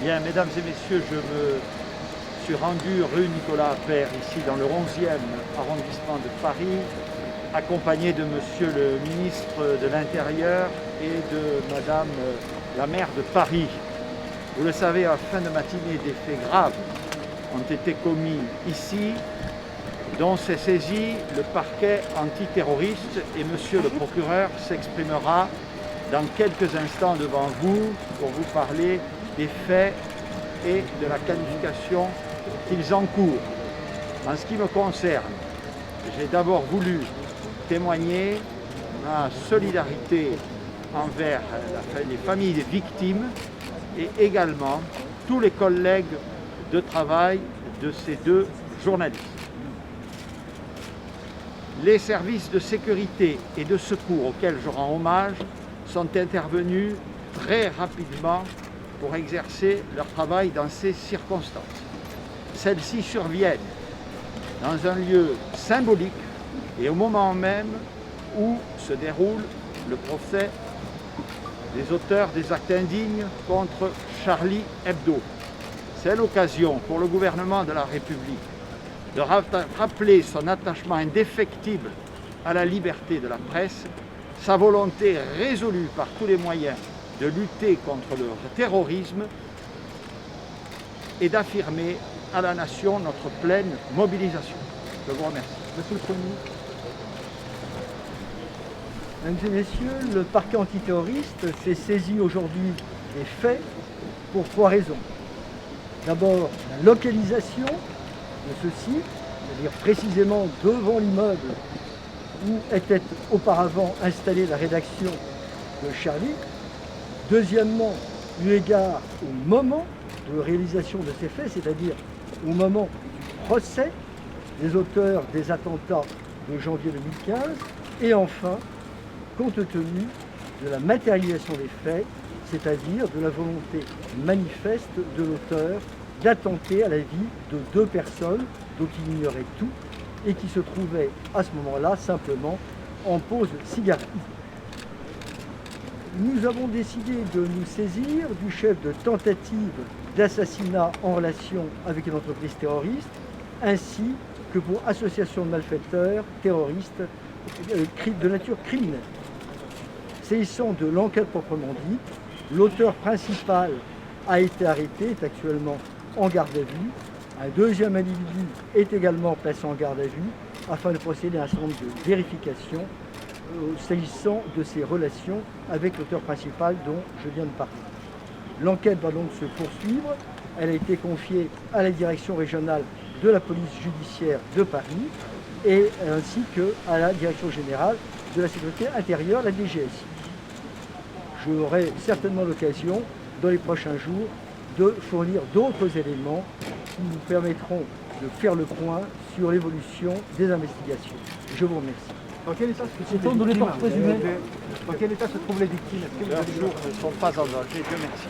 Bien, mesdames et messieurs, je me suis rendu rue Nicolas Appert, ici dans le 11e arrondissement de Paris, accompagné de monsieur le ministre de l'Intérieur et de madame la maire de Paris. Vous le savez, en fin de matinée, des faits graves ont été commis ici, dont s'est saisi le parquet antiterroriste, et monsieur le procureur s'exprimera dans quelques instants devant vous pour vous parler des faits et de la qualification qu'ils encourent. En ce qui me concerne, j'ai d'abord voulu témoigner ma solidarité envers les familles des victimes et également tous les collègues de travail de ces deux journalistes. Les services de sécurité et de secours auxquels je rends hommage sont intervenus très rapidement pour exercer leur travail dans ces circonstances. Celles-ci surviennent dans un lieu symbolique et au moment même où se déroule le procès des auteurs des actes indignes contre Charlie Hebdo. C'est l'occasion pour le gouvernement de la République de rappeler son attachement indéfectible à la liberté de la presse, sa volonté résolue par tous les moyens de lutter contre le terrorisme et d'affirmer à la nation notre pleine mobilisation. Je vous remercie. Monsieur le Premier ministre. Mesdames et messieurs, le parquet antiterroriste s'est saisi aujourd'hui des faits pour trois raisons. D'abord, la localisation de ce site, c'est-à-dire précisément devant l'immeuble où était auparavant installée la rédaction de Charlie. Deuxièmement, eu égard au moment de réalisation de ces faits, c'est-à-dire au moment du procès des auteurs des attentats de janvier 2015. Et enfin, compte tenu de la matérialisation des faits, c'est-à-dire de la volonté manifeste de l'auteur d'attenter à la vie de deux personnes dont il ignorait tout et qui se trouvaient à ce moment-là simplement en pause cigarette. Nous avons décidé de nous saisir du chef de tentative d'assassinat en relation avec une entreprise terroriste, ainsi que pour association de malfaiteurs terroristes de nature criminelle. S'agissant de l'enquête proprement dite, l'auteur principal a été arrêté, est actuellement en garde à vue. Un deuxième individu est également placé en garde à vue afin de procéder à un certain nombre de vérifications s'agissant de ses relations avec l'auteur principal dont je viens de parler. L'enquête va donc se poursuivre. Elle a été confiée à la direction régionale de la police judiciaire de Paris et ainsi qu'à la direction générale de la sécurité intérieure, la DGSI. J'aurai certainement l'occasion, dans les prochains jours, de fournir d'autres éléments qui nous permettront de faire le point sur l'évolution des investigations. Je vous remercie. Dans quel état se trouvent les victimes? Dans quel état se trouvent les victimes? Leurs jours ne sont pas en danger, Dieu merci.